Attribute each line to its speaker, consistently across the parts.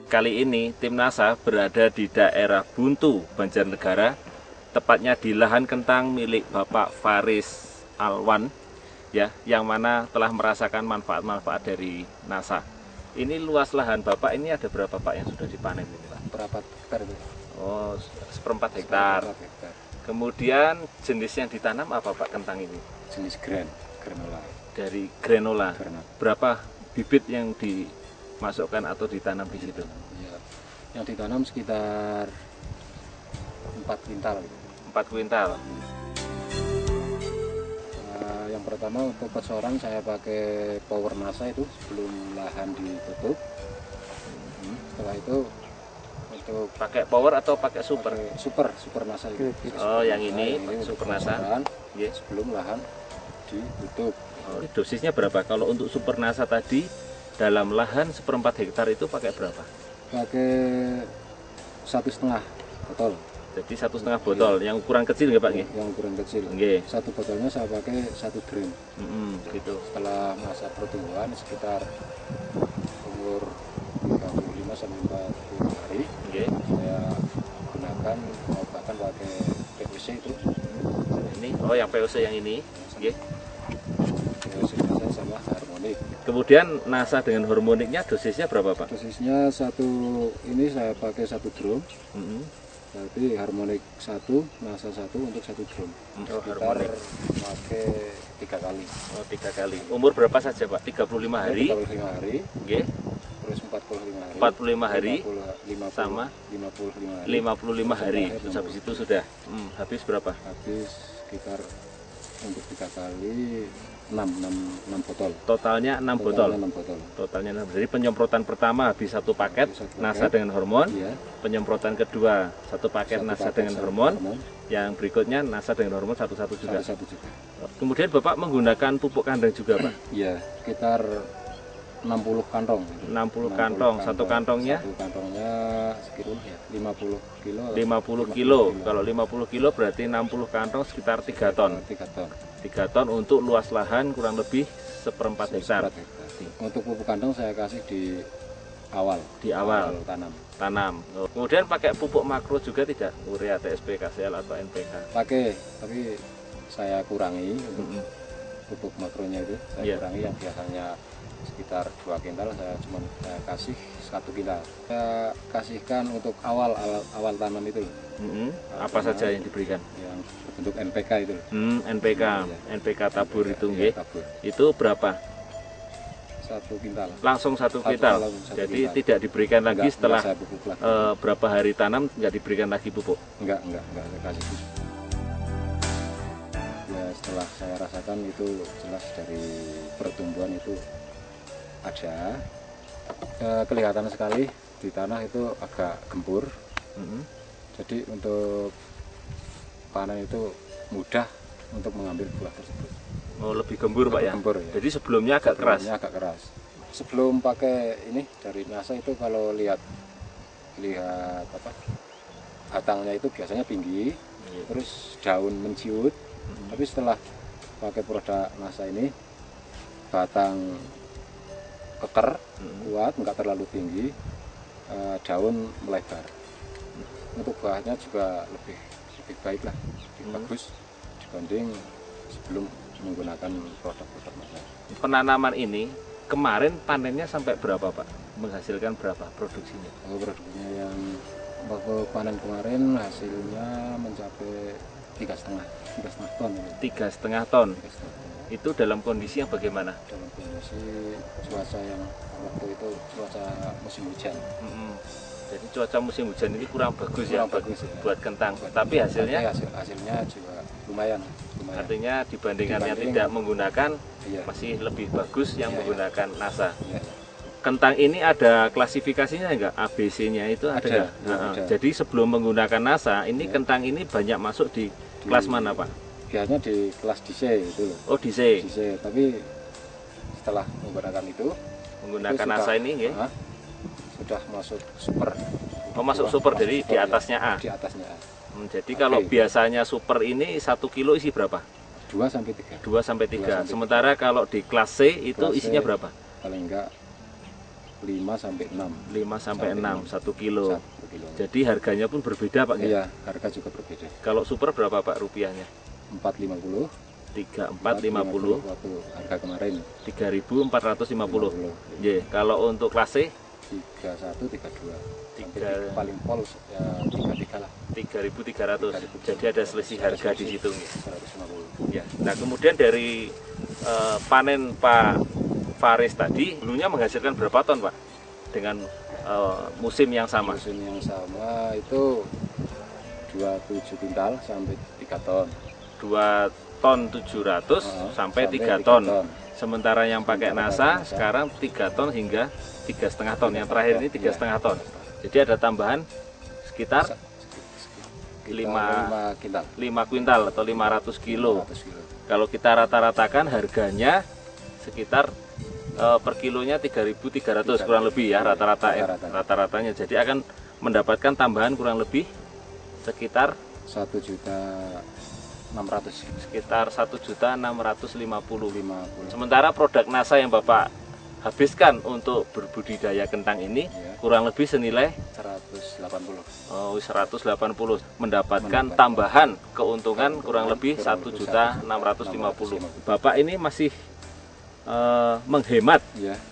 Speaker 1: Kali ini tim NASA berada di daerah Buntu, Banjarnegara, tepatnya di lahan kentang milik Bapak Faris Alwan, ya, yang mana telah merasakan manfaat-manfaat dari NASA. Ini luas lahan Bapak ini ada berapa Pak yang sudah dipanen ini Pak?
Speaker 2: Berapa hektar itu?
Speaker 1: Oh, 1/4 hektar. Kemudian jenis yang ditanam apa Pak kentang ini?
Speaker 2: Jenis granola.
Speaker 1: Dari granola. Berapa bibit yang dimasukkan atau ditanam di situ?
Speaker 2: Ya, yang ditanam sekitar 4 kuintal.
Speaker 1: 4 kuintal.
Speaker 2: Yang pertama untuk persoran saya pakai power NASA itu sebelum lahan ditutup. Setelah itu untuk
Speaker 1: pakai power atau pakai super?
Speaker 2: Super NASA itu.
Speaker 1: Oh, yang ini super NASA.
Speaker 2: Sebelum lahan ditutup.
Speaker 1: Oh, dosisnya berapa? Kalau untuk super NASA tadi dalam lahan 1/4 hektar itu pakai berapa?
Speaker 2: Pakai 1,5 botol.
Speaker 1: Jadi 1,5 botol, yang ukuran kecil nggak Pak?
Speaker 2: Yang ukuran kecil. Satu botolnya saya pakai 1 gram.
Speaker 1: Gitu.
Speaker 2: Setelah masa pertumbuhan sekitar umur 35 sampai 40 hari, saya gunakan pengobatan pakai POC itu.
Speaker 1: Ini, oh yang POC yang ini.
Speaker 2: POC NASA sama harmonik.
Speaker 1: Kemudian NASA dengan harmoniknya dosisnya berapa Pak?
Speaker 2: Dosisnya ini saya pakai 1 drum. Berarti harmonik 1, NASA 1 untuk 1 drum.
Speaker 1: Harmonik
Speaker 2: pakai 3 kali.
Speaker 1: Oh, 3 kali. Umur berapa saja Pak? 35 hari.
Speaker 2: 35 hari. Terus 45 hari.
Speaker 1: 45 hari.
Speaker 2: 50,
Speaker 1: sama
Speaker 2: 55 hari.
Speaker 1: 55 hari. Terus habis itu sudah habis berapa?
Speaker 2: Habis sekitar untuk 3 kali 6 botol.
Speaker 1: Totalnya 6 botol. Totalnya 6. Jadi penyemprotan pertama habis 1 paket NASA dengan hormon. Penyemprotan kedua 1 paket NASA dengan hormon. Yang berikutnya NASA dengan hormon satu juga. Kemudian Bapak menggunakan pupuk kandang juga Pak?
Speaker 2: Iya, sekitar 60 kantong.
Speaker 1: 60 kantong. Satu kantongnya?
Speaker 2: Satu kantongnya sekitar 50 kilo.
Speaker 1: 50 kilo. Kalau 50 kilo berarti 60 kantong sekitar 3 ton. 3 ton untuk luas lahan kurang lebih 1/4 hektar.
Speaker 2: Untuk pupuk kandang saya kasih di awal. Tanam.
Speaker 1: Kemudian pakai pupuk makro juga tidak? Urea, TSP, KCL atau NPK?
Speaker 2: Pakai, tapi saya kurangi untuk pupuk makronya itu. Saya kurangi yang biasanya sekitar 2 kintal, saya cuma kasih 1 kintal. Saya kasihkan untuk awal tanam itu.
Speaker 1: Apa saja yang diberikan?
Speaker 2: Yang bentuk NPK itu.
Speaker 1: NPK tabur itu,
Speaker 2: tabur.
Speaker 1: Itu berapa?
Speaker 2: 1 kintal.
Speaker 1: Langsung 1 kintal. Jadi tidak diberikan lagi setelah berapa hari tanam, nggak diberikan lagi pupuk?
Speaker 2: Enggak saya kasih pupuk. Ya setelah saya rasakan itu jelas dari pertumbuhan itu ada kelihatan sekali di tanah itu agak gembur. Jadi untuk panen itu mudah untuk mengambil buah tersebut.
Speaker 1: Oh, lebih gembur Pak ya?
Speaker 2: Gembur, ya.
Speaker 1: Jadi sebelumnya agak keras?
Speaker 2: Sebelum pakai ini dari NASA itu kalau lihat batangnya itu biasanya tinggi, terus daun menciut. Tapi setelah pakai produk NASA ini batang keker, kuat, nggak terlalu tinggi, daun melebar. Untuk buahnya juga lebih baik lah, lebih bagus dibanding sebelum menggunakan produk-produk NASA.
Speaker 1: Penanaman ini kemarin panennya sampai berapa Pak? Menghasilkan berapa produksinya?
Speaker 2: Produksinya yang waktu panen kemarin hasilnya mencapai 3,5 ton.
Speaker 1: 3,5 ton. Itu dalam kondisi yang bagaimana?
Speaker 2: Dalam kondisi cuaca yang waktu itu cuaca musim hujan.
Speaker 1: Jadi cuaca musim hujan ini kurang bagus ya buat kentang. Tapi hasilnya
Speaker 2: juga lumayan.
Speaker 1: Artinya dibandingkan yang tidak menggunakan masih lebih bagus yang menggunakan NASA. Kentang ini ada klasifikasinya enggak? ABC-nya itu ada. Jadi sebelum menggunakan NASA, ini kentang ini banyak masuk di kelas mana Pak?
Speaker 2: Biasanya di kelas DC itu loh.
Speaker 1: Oh, DC.
Speaker 2: Tapi setelah menggunakan
Speaker 1: NASA ini
Speaker 2: sudah masuk super.
Speaker 1: Oh, masuk super, jadi di atasnya A.
Speaker 2: Di atasnya A.
Speaker 1: Jadi kalau biasanya super ini 1 kilo isi berapa?
Speaker 2: 2 sampai 3.
Speaker 1: 2 sampai 3. Sementara kalau di kelas C itu isinya berapa?
Speaker 2: Paling enggak 5 sampai 6.
Speaker 1: 5 sampai 6 1 kilo.
Speaker 2: 1 kilo.
Speaker 1: Jadi harganya pun berbeda Pak ya?
Speaker 2: Iya, harga juga berbeda.
Speaker 1: Kalau super berapa Pak rupiahnya?
Speaker 2: 450.
Speaker 1: 3450.
Speaker 2: Waktu harga kemarin
Speaker 1: 3450. Ya, kalau untuk kelas C
Speaker 2: 31 32.
Speaker 1: Tiga.
Speaker 2: Paling pol ya 33 lah.
Speaker 1: 3300. Jadi ada selisih harga di situ.
Speaker 2: 150.
Speaker 1: Ya. Nah, kemudian dari panen Pak Faris tadi dulunya menghasilkan berapa ton Pak dengan musim yang sama?
Speaker 2: Musim yang sama itu 27 kuintal sampai 3 ton.
Speaker 1: 2 ton 700 sampai 3 ton. Sementara yang pakai NASA sekarang 3 ton hingga 3,5 ton. Yang terakhir ini 3,5 ton. Jadi ada tambahan sekitar 5 kuintal atau 500 kilo. Kalau kita rata-ratakan harganya sekitar per kilonya 3.300 kurang lebih ya rata-ratanya. Jadi akan mendapatkan tambahan kurang lebih sekitar
Speaker 2: 1.600.000.
Speaker 1: Sekitar 1.650.000. Sementara produk NASA yang Bapak habiskan untuk berbudidaya kentang ini kurang lebih senilai
Speaker 2: 180.
Speaker 1: 180, mendapatkan tambahan keuntungan kurang lebih 1.650.000. Bapak ini masih menghemat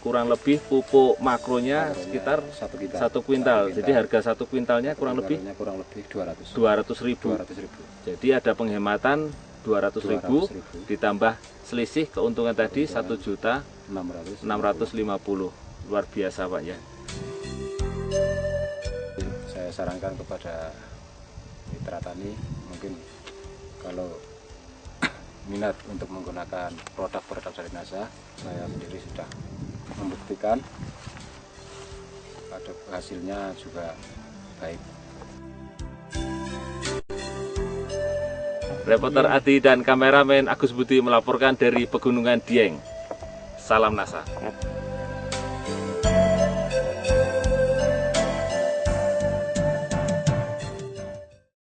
Speaker 1: kurang lebih pupuk makronya sekitar 1 kuintal. Jadi harga 1 kuintalnya kurang lebih 200.000. Jadi ada penghematan 200.000 ditambah selisih keuntungan tadi 1.650.000. Luar biasa Pak ya.
Speaker 2: Saya sarankan kepada mitra tani, mungkin kalau minat untuk menggunakan produk-produk dari NASA, saya sendiri sudah membuktikan ada hasilnya juga baik.
Speaker 1: Reporter Adi dan kameramen Agus Budi melaporkan dari Pegunungan Dieng. Salam NASA.